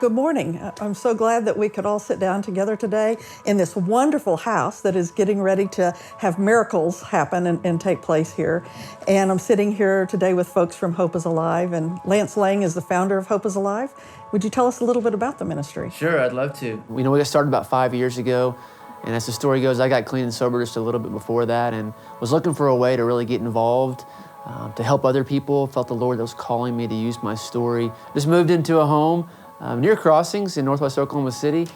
Good morning. I'm so glad that we could all sit down together today in this wonderful house that is getting ready to have miracles happen and take place here. And I'm sitting here today with folks from Hope is Alive, and Lance Lang is the founder of Hope is Alive. Would you tell us a little bit about the ministry? Sure, I'd love to. We got started about 5 years ago, and as the story goes, I got clean and sober just a little bit before that and was looking for a way to really get involved, to help other people. Felt the Lord that was calling me to use my story. Just moved into a home near Crossings in Northwest Oklahoma City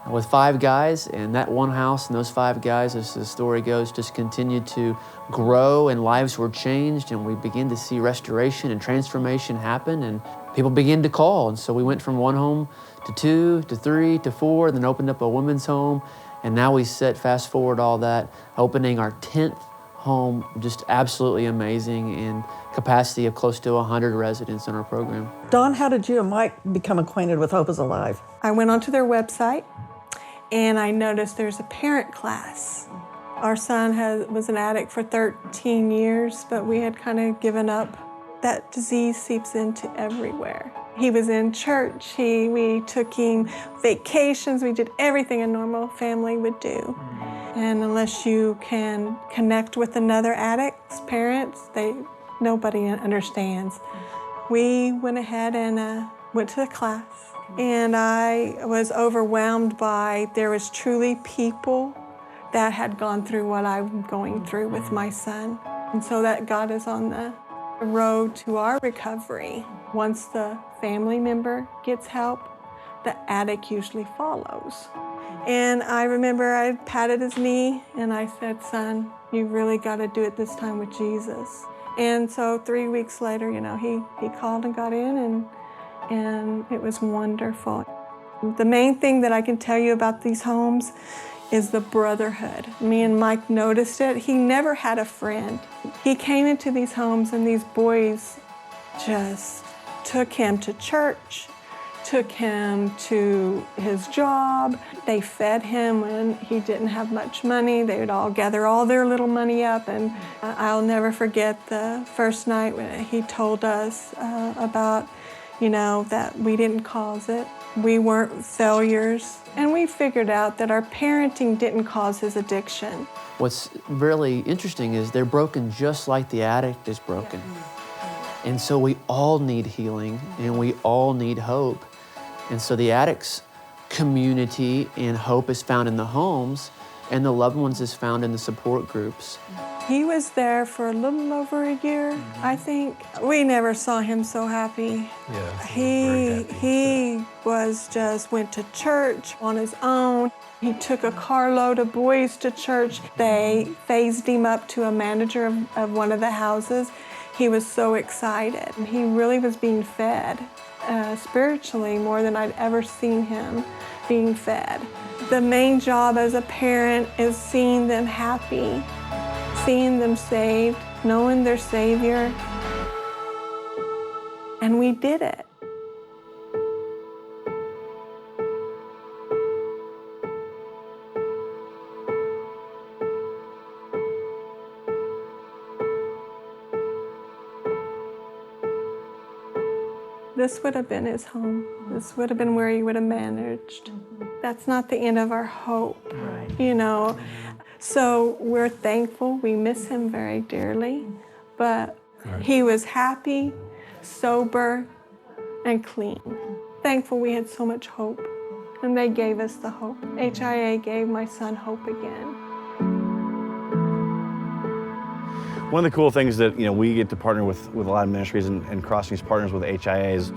with 5 guys, and that one house and those 5 guys, as the story goes, just continued to grow and lives were changed, and we began to see restoration and transformation happen, and people began to call. And so we went from 1 home to 2 to 3 to 4, then opened up a women's home, and now we fast forward all that, opening our 10th home, just absolutely amazing, in capacity of close to 100 residents in our program. Dawn, how did you and Mike become acquainted with Hope is Alive? I went onto their website and I noticed there's a parent class. Our son was an addict for 13 years, but we had kind of given up. That disease seeps into everywhere. He was in church, we took him vacations, we did everything a normal family would do. And unless you can connect with another addict's parents, nobody understands. We went ahead and went to the class, and I was overwhelmed by there was truly people that had gone through what I'm going through with my son. And so that got us on the road to our recovery. Once the family member gets help, the addict usually follows. And I remember I patted his knee and I said, "Son, you really got to do it this time with Jesus." And so 3 weeks later, he called and got in, and it was wonderful. The main thing that I can tell you about these homes is the brotherhood. Me and Mike noticed it. He never had a friend. He came into these homes and these boys just took him to church, took him to his job. They fed him when he didn't have much money. They would all gather all their little money up, and I'll never forget the first night when he told us about, that we didn't cause it. We weren't failures, and we figured out that our parenting didn't cause his addiction. What's really interesting is they're broken just like the addict is broken. And so we all need healing, and we all need hope. And so the addicts' community and hope is found in the homes, and the loved ones is found in the support groups. He was there for a little over a year, I think. We never saw him so happy. Yeah, He went to church on his own. He took a carload of boys to church. They phased him up to a manager of one of the houses. He was so excited. He really was being fed spiritually more than I'd ever seen him being fed. The main job as a parent is seeing them happy, seeing them saved, knowing their Savior. And we did it. This would have been his home. This would have been where he would have managed. That's not the end of our hope, Right. So we're thankful. We miss him very dearly, but he was happy, sober, and clean. Thankful we had so much hope, and they gave us the hope. HIA gave my son hope again. One of the cool things that we get to partner with a lot of ministries and Crossings partners with HIA is,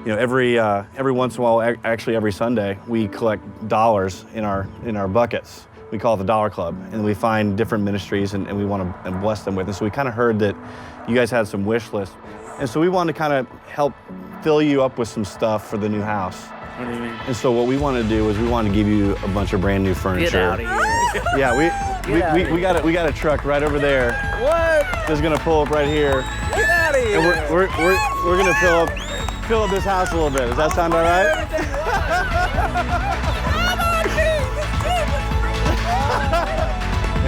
every once in a while, actually every Sunday, we collect dollars in our buckets. We call it the Dollar Club, and we find different ministries and we want to bless them with. And so we kind of heard that you guys had some wish lists, and so we wanted to kind of help fill you up with some stuff for the new house. What do you mean? And so what we want to do is we want to give you a bunch of brand new furniture. Get out of here. Yeah, we got a truck right over there. What? That's gonna pull up right here. Get out of here. And we're gonna fill up this house a little bit. Does that sound all right?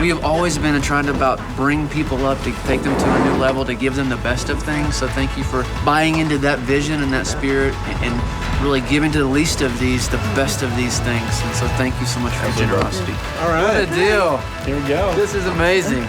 We have always been trying to bring people up, to take them to a new level, to give them the best of things. So thank you for buying into that vision and that spirit and really giving to the least of these, the best of these things. And so thank you so much for your generosity. All right. What a deal. Here we go. This is amazing.